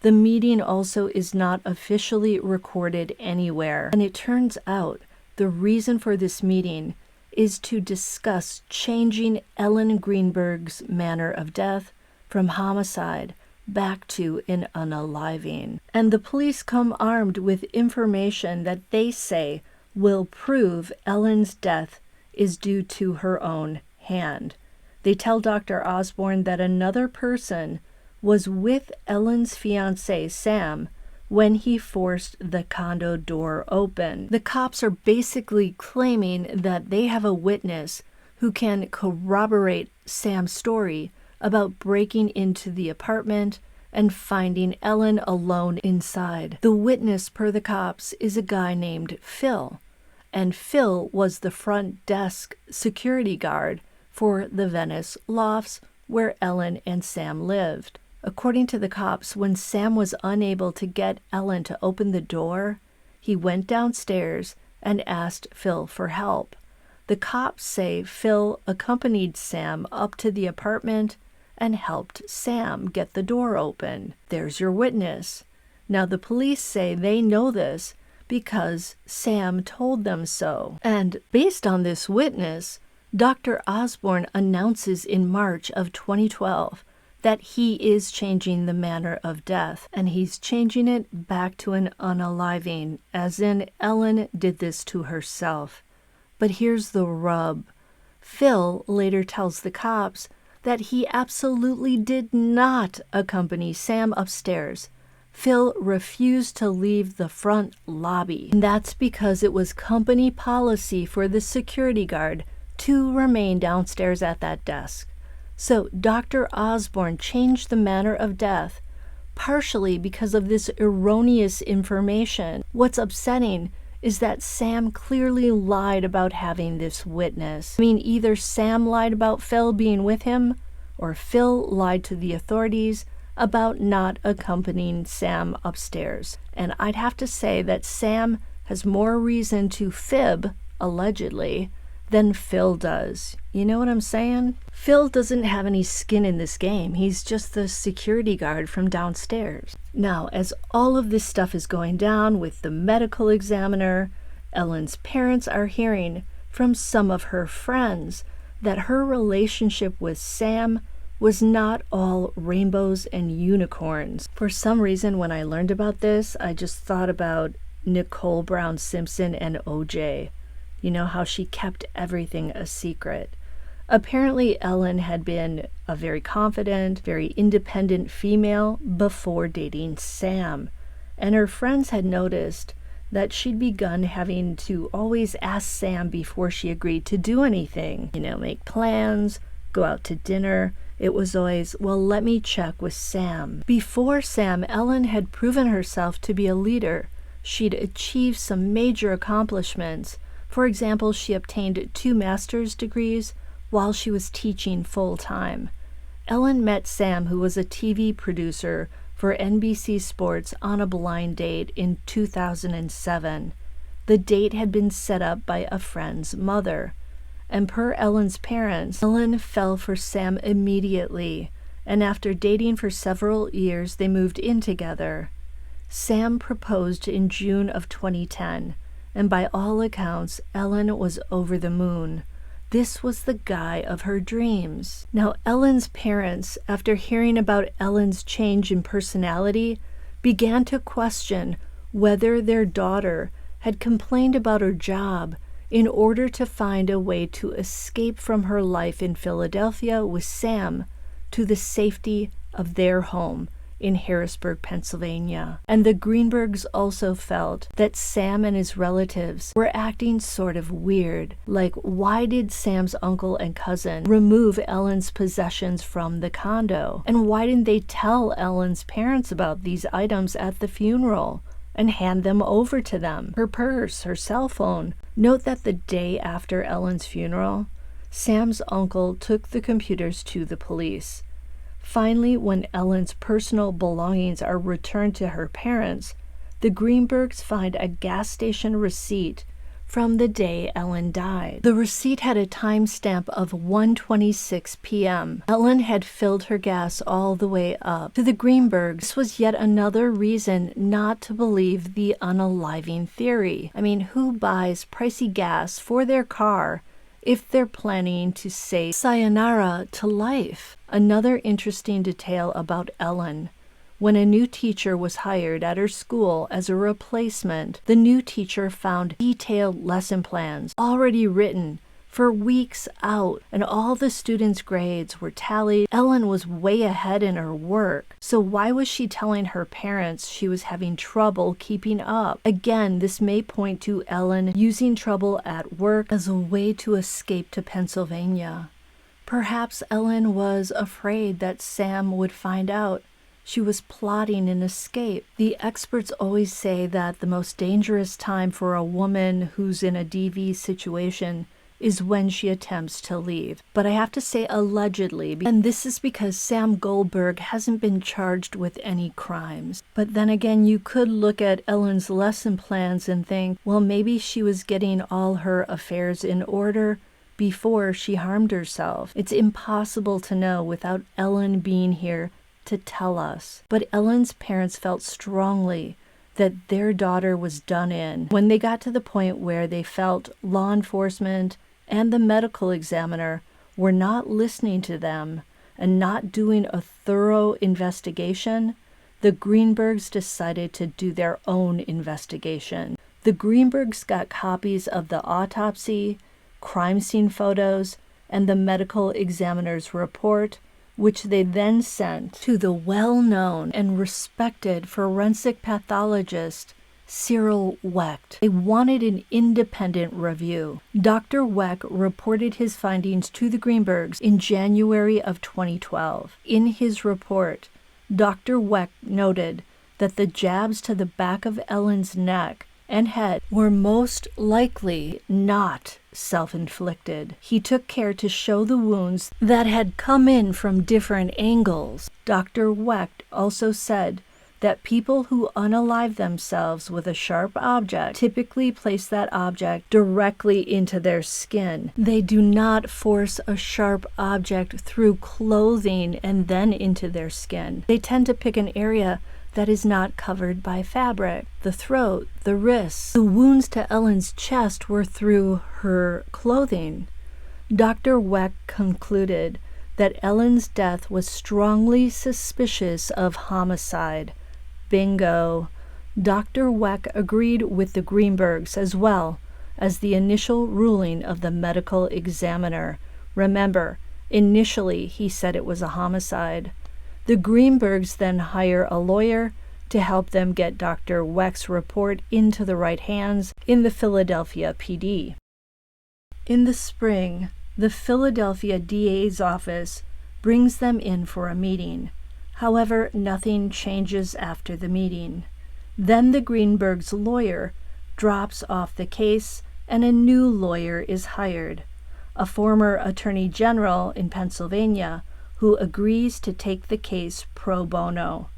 S1: The meeting also is not officially recorded anywhere, and it turns out the reason for this meeting is to discuss changing Ellen Greenberg's manner of death from homicide back to an unaliving. And the police come armed with information that they say will prove Ellen's death is due to her own hand. They tell Dr. Osborne that another person was with Ellen's fiancé, Sam, when he forced the condo door open. The cops are basically claiming that they have a witness who can corroborate Sam's story about breaking into the apartment and finding Ellen alone inside. The witness, per the cops, is a guy named Phil, and Phil was the front desk security guard for the Venice lofts where Ellen and Sam lived. According to the cops, when Sam was unable to get Ellen to open the door, he went downstairs and asked Phil for help. The cops say Phil accompanied Sam up to the apartment and helped Sam get the door open. There's your witness. Now, the police say they know this because Sam told them so. And based on this witness, Dr. Osborne announces in March of 2012 that he is changing the manner of death, and he's changing it back to an unaliving, as in Ellen did this to herself. But here's the rub. Phil later tells the cops that he absolutely did not accompany Sam upstairs. Phil refused to leave the front lobby, and that's because it was company policy for the security guard to remain downstairs at that desk. So Dr. Osborne changed the manner of death, partially because of this erroneous information. What's upsetting is that Sam clearly lied about having this witness. I mean, either Sam lied about Phil being with him, or Phil lied to the authorities about not accompanying Sam upstairs. And I'd have to say that Sam has more reason to fib, allegedly, than Phil does. You know what I'm saying? Phil doesn't have any skin in this game. He's just the security guard from downstairs. Now, as all of this stuff is going down with the medical examiner, Ellen's parents are hearing from some of her friends that her relationship with Sam was not all rainbows and unicorns. For some reason, when I learned about this, I just thought about Nicole Brown Simpson and OJ. You know, how she kept everything a secret. Apparently, Ellen had been a very confident, very independent female before dating Sam. And her friends had noticed that she'd begun having to always ask Sam before she agreed to do anything. You know, make plans, go out to dinner. It was always, well, let me check with Sam. Before Sam, Ellen had proven herself to be a leader. She'd achieved some major accomplishments. For example, she obtained 2 master's degrees while she was teaching full-time. Ellen met Sam, who was a TV producer for NBC Sports, on a blind date in 2007. The date had been set up by a friend's mother. And per Ellen's parents, Ellen fell for Sam immediately, and after dating for several years, they moved in together. Sam proposed in June of 2010. And by all accounts, Ellen was over the moon. This was the guy of her dreams. Now, Ellen's parents, after hearing about Ellen's change in personality, began to question whether their daughter had complained about her job in order to find a way to escape from her life in Philadelphia with Sam to the safety of their home in Harrisburg, Pennsylvania. And the Greenbergs also felt that Sam and his relatives were acting sort of weird. Like, why did Sam's uncle and cousin remove Ellen's possessions from the condo? And why didn't they tell Ellen's parents about these items at the funeral and hand them over to them? Her purse, her cell phone. Note that the day after Ellen's funeral, Sam's uncle took the computers to the police. Finally, when Ellen's personal belongings are returned to her parents, the Greenbergs find a gas station receipt from the day Ellen died. The receipt had a timestamp of 1:26 p.m. Ellen had filled her gas all the way up. To the Greenbergs, this was yet another reason not to believe the unaliving theory. I mean, who buys pricey gas for their car if they're planning to say sayonara to life? Another interesting detail about Ellen. When a new teacher was hired at her school as a replacement, the new teacher found detailed lesson plans already written for weeks out, and all the students' grades were tallied. Ellen was way ahead in her work, so why was she telling her parents she was having trouble keeping up? Again, this may point to Ellen using trouble at work as a way to escape to Pennsylvania. Perhaps Ellen was afraid that Sam would find out she was plotting an escape. The experts always say that the most dangerous time for a woman who's in a DV situation is when she attempts to leave. But I have to say allegedly, and this is because Sam Goldberg hasn't been charged with any crimes. But then again, you could look at Ellen's lesson plans and think, well, maybe she was getting all her affairs in order before she harmed herself. It's impossible to know without Ellen being here to tell us. But Ellen's parents felt strongly that their daughter was done in when they got to the point where they felt law enforcement and the medical examiner were not listening to them and not doing a thorough investigation. The Greenbergs decided to do their own investigation. The Greenbergs got copies of the autopsy, crime scene photos, and the medical examiner's report, which they then sent to the well-known and respected forensic pathologist Cyril Wecht. They wanted an independent review. Dr. Wecht reported his findings to the Greenbergs in January of 2012. In his report, Dr. Wecht noted that the jabs to the back of Ellen's neck and head were most likely not self-inflicted. He took care to show the wounds that had come in from different angles. Dr. Wecht also said that people who unalive themselves with a sharp object typically place that object directly into their skin. They do not force a sharp object through clothing and then into their skin. They tend to pick an area that is not covered by fabric. The throat, the wrists. The wounds to Ellen's chest were through her clothing. Dr. Wecht concluded that Ellen's death was strongly suspicious of homicide. Bingo. Dr. Wecht agreed with the Greenbergs as well as the initial ruling of the medical examiner. Remember, initially he said it was a homicide. The Greenbergs then hire a lawyer to help them get Dr. Wecht's report into the right hands in the Philadelphia PD. In the spring, the Philadelphia DA's office brings them in for a meeting. However, nothing changes after the meeting. Then the Greenbergs' lawyer drops off the case and a new lawyer is hired, a former attorney general in Pennsylvania who agrees to take the case pro bono.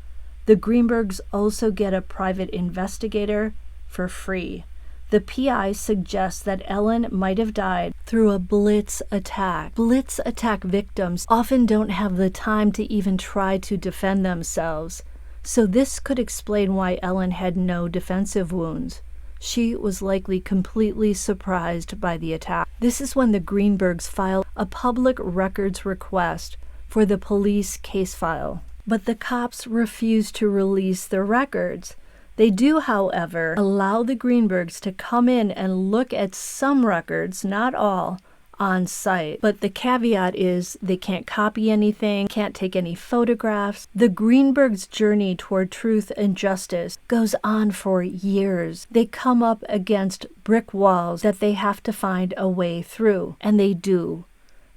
S1: The Greenbergs also get a private investigator for free. The PI suggests that Ellen might have died through a blitz attack. Blitz attack victims often don't have the time to even try to defend themselves, so this could explain why Ellen had no defensive wounds. She was likely completely surprised by the attack. This is when the Greenbergs file a public records request for the police case file, but the cops refuse to release the records. They do, however, allow the Greenbergs to come in and look at some records, not all, on site. But the caveat is they can't copy anything, can't take any photographs. The Greenbergs' journey toward truth and justice goes on for years. They come up against brick walls that they have to find a way through, and they do.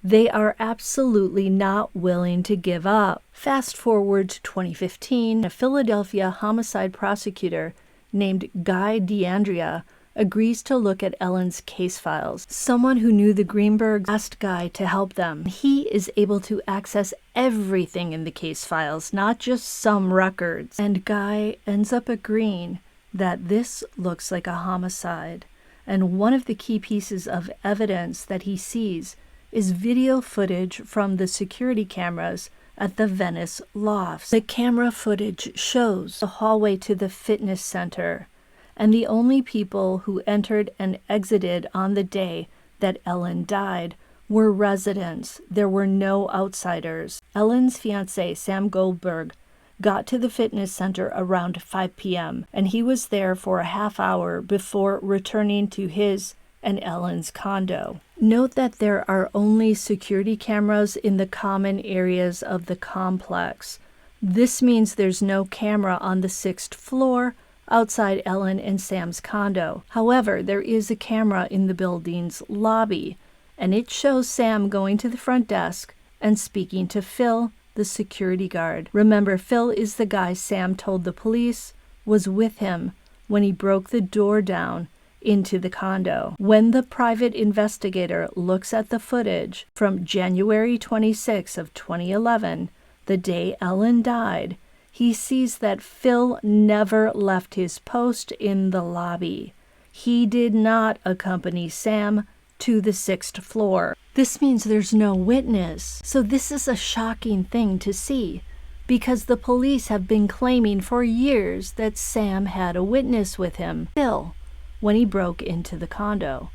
S1: They are absolutely not willing to give up. Fast forward to 2015, a Philadelphia homicide prosecutor named Guy DeAndrea agrees to look at Ellen's case files. Someone who knew the Greenbergs asked Guy to help them. He is able to access everything in the case files, not just some records. And Guy ends up agreeing that this looks like a homicide. And one of the key pieces of evidence that he sees is video footage from the security cameras at the Venice lofts. The camera footage shows the hallway to the fitness center, and the only people who entered and exited on the day that Ellen died were residents. There were no outsiders. Ellen's fiancé, Sam Goldberg, got to the fitness center around 5 p.m., and he was there for a half hour before returning to his and Ellen's condo. Note that there are only security cameras in the common areas of the complex. This means there's no camera on the 6th floor outside Ellen and Sam's condo. However, there is a camera in the building's lobby, and it shows Sam going to the front desk and speaking to Phil, the security guard. Remember, Phil is the guy Sam told the police was with him when he broke the door down into the condo. When the private investigator looks at the footage from January 26 of 2011, the day Ellen died, he sees that Phil never left his post in the lobby. He did not accompany Sam to the 6th floor. This means there's no witness. So this is a shocking thing to see, because the police have been claiming for years that Sam had a witness with him, Phil, when he broke into the condo.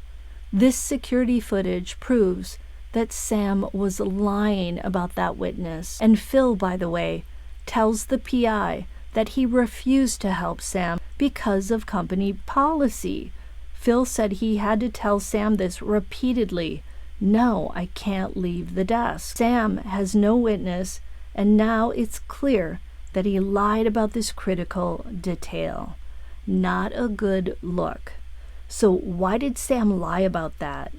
S1: This security footage proves that Sam was lying about that witness. And Phil, by the way, tells the PI that he refused to help Sam because of company policy. Phil said he had to tell Sam this repeatedly. No, I can't leave the desk. Sam has no witness, and now it's clear that he lied about this critical detail. Not a good look. So why did Sam lie about that?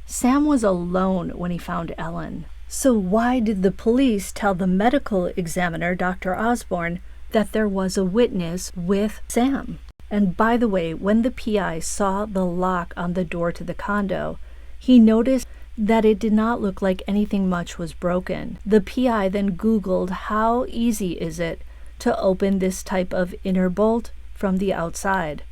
S1: Sam was alone when he found Ellen. So why did the police tell the medical examiner, Dr. Osborne, that there was a witness with Sam? And by the way, when the PI saw the lock on the door to the condo, he noticed that it did not look like anything much was broken. The PI then Googled how easy is it to open this type of inner bolt from the outside.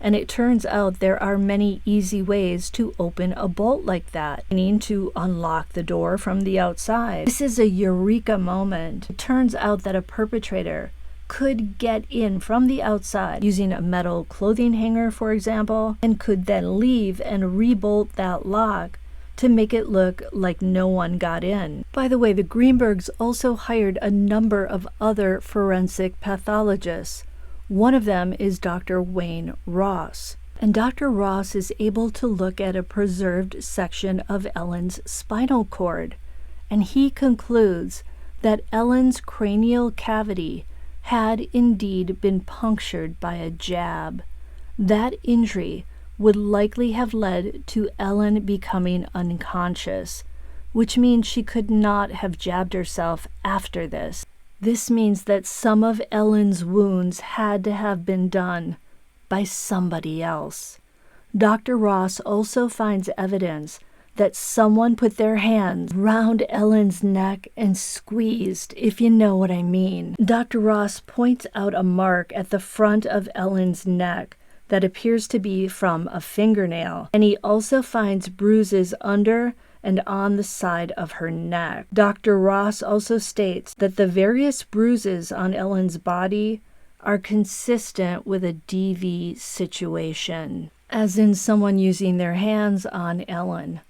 S1: And it turns out there are many easy ways to open a bolt like that, meaning to unlock the door from the outside. This is a eureka moment. It turns out that a perpetrator could get in from the outside using a metal clothing hanger, for example, and could then leave and rebolt that lock to make it look like no one got in. By the way, the Greenbergs also hired a number of other forensic pathologists. One of them is Dr. Wayne Ross. And Dr. Ross is able to look at a preserved section of Ellen's spinal cord. And he concludes that Ellen's cranial cavity had indeed been punctured by a jab. That injury would likely have led to Ellen becoming unconscious, which means she could not have jabbed herself after this. This means that some of Ellen's wounds had to have been done by somebody else. Dr. Ross also finds evidence that someone put their hands round Ellen's neck and squeezed, if you know what I mean. Dr. Ross points out a mark at the front of Ellen's neck that appears to be from a fingernail, and he also finds bruises under and on the side of her neck. Dr. Ross also states that the various bruises on Ellen's body are consistent with a DV situation, as in someone using their hands on Ellen.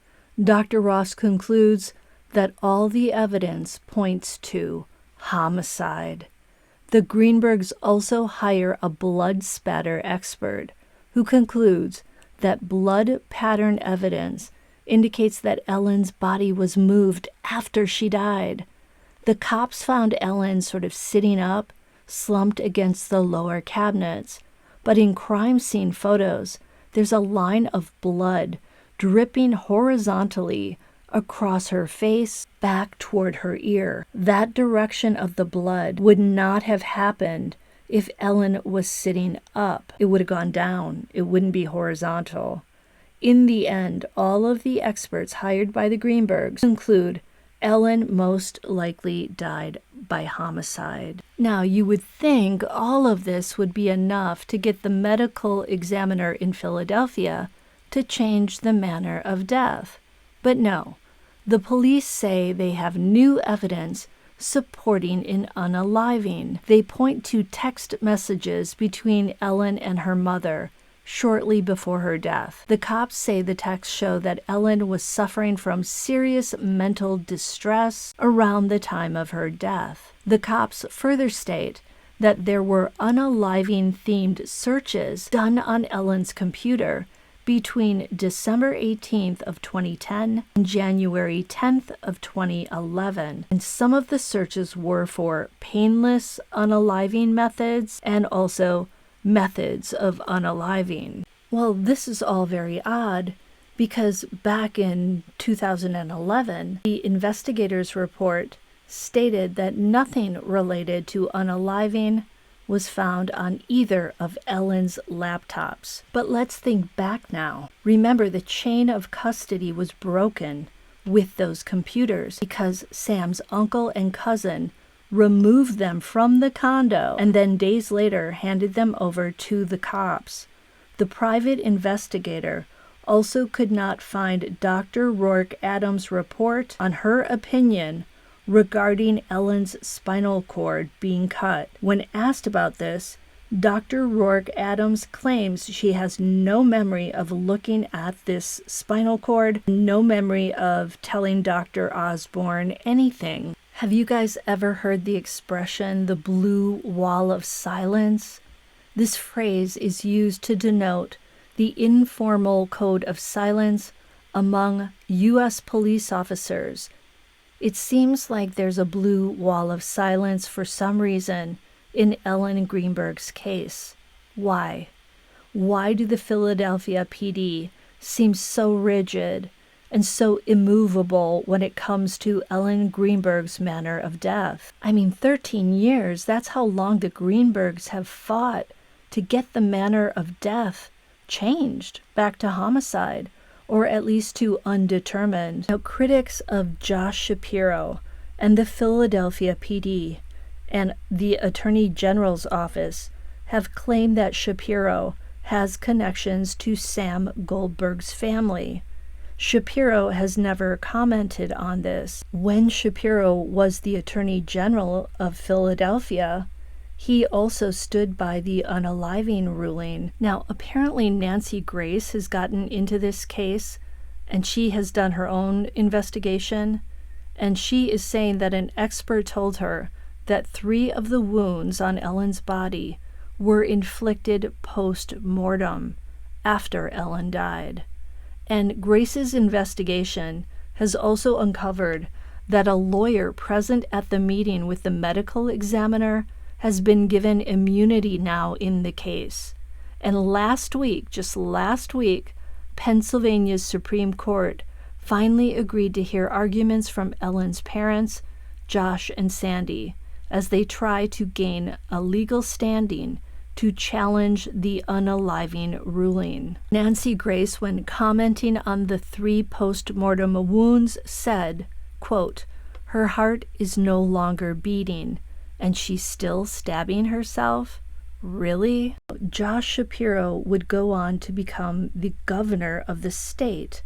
S1: Dr. Ross concludes that all the evidence points to homicide. The Greenbergs also hire a blood spatter expert who concludes that blood pattern evidence indicates that Ellen's body was moved after she died. The cops found Ellen sort of sitting up, slumped against the lower cabinets, but in crime scene photos, there's a line of blood dripping horizontally across her face back toward her ear. That direction of the blood would not have happened if Ellen was sitting up. It would have gone down. It wouldn't be horizontal. In the end, all of the experts hired by the Greenbergs conclude Ellen most likely died by homicide. Now, you would think all of this would be enough to get the medical examiner in Philadelphia to change the manner of death. But no, the police say they have new evidence supporting an unaliving. They point to text messages between Ellen and her mother shortly before her death. The cops say the texts show that Ellen was suffering from serious mental distress around the time of her death. The cops further state that there were unaliving-themed searches done on Ellen's computer between December 18th of 2010 and January 10th of 2011. And some of the searches were for painless unaliving methods and also methods of unaliving. Well, this is all very odd because back in 2011, the investigators' report stated that nothing related to unaliving was found on either of Ellen's laptops. But let's think back now. Remember, the chain of custody was broken with those computers because Sam's uncle and cousin removed them from the condo and then days later handed them over to the cops. The private investigator also could not find Dr. Rourke Adams' report on her opinion regarding Ellen's spinal cord being cut. When asked about this, Dr. Rourke Adams claims she has no memory of looking at this spinal cord, no memory of telling Dr. Osborne anything. Have you guys ever heard the expression, the blue wall of silence? This phrase is used to denote the informal code of silence among U.S. police officers. It seems like there's a blue wall of silence for some reason in Ellen Greenberg's case. Why? Why do the Philadelphia PD seem so rigid and so immovable when it comes to Ellen Greenberg's manner of death? 13 years, that's how long the Greenbergs have fought to get the manner of death changed back to homicide, or at least to undetermined. Now, critics of Josh Shapiro and the Philadelphia PD and the Attorney General's office have claimed that Shapiro has connections to Sam Goldberg's family. Shapiro has never commented on this. When Shapiro was the Attorney General of Philadelphia, he also stood by the unaliving ruling. Now, apparently Nancy Grace has gotten into this case, and she has done her own investigation, and she is saying that an expert told her that 3 of the wounds on Ellen's body were inflicted post-mortem, after Ellen died. And Grace's investigation has also uncovered that a lawyer present at the meeting with the medical examiner has been given immunity now in the case. And last week, just last week, Pennsylvania's Supreme Court finally agreed to hear arguments from Ellen's parents, Josh and Sandee, as they try to gain a legal standing to challenge the unaliving ruling. Nancy Grace, when commenting on the 3 post-mortem wounds, said, quote, "Her heart is no longer beating, and she's still stabbing herself? Really?" Josh Shapiro would go on to become the governor of the state,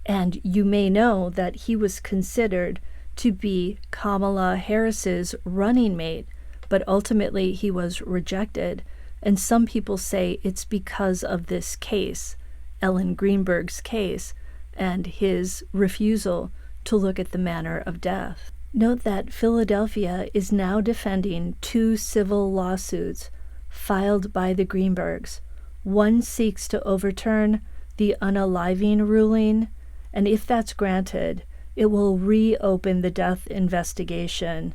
S1: and you may know that he was considered to be Kamala Harris's running mate, but ultimately he was rejected, and some people say it's because of this case, Ellen Greenberg's case, and his refusal to look at the manner of death. Note that Philadelphia is now defending 2 civil lawsuits filed by the Greenbergs. One seeks to overturn the unaliving ruling, and if that's granted, it will reopen the death investigation,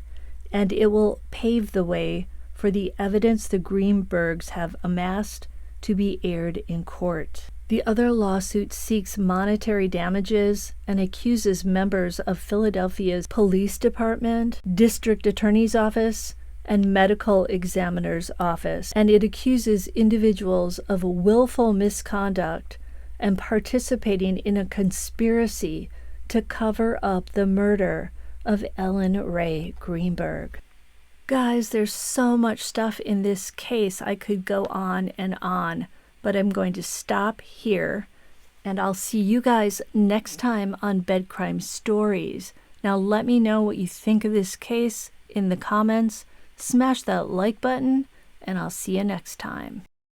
S1: and it will pave the way for the evidence the Greenbergs have amassed to be aired in court. The other lawsuit seeks monetary damages and accuses members of Philadelphia's police department, district attorney's office, and medical examiner's office, and it accuses individuals of willful misconduct and participating in a conspiracy to cover up the murder of Ellen Rae Greenberg. Guys, there's so much stuff in this case. I could go on and on, but I'm going to stop here, and I'll see you guys next time on Bed Crime Stories. Now let me know what you think of this case in the comments. Smash that like button, and I'll see you next time.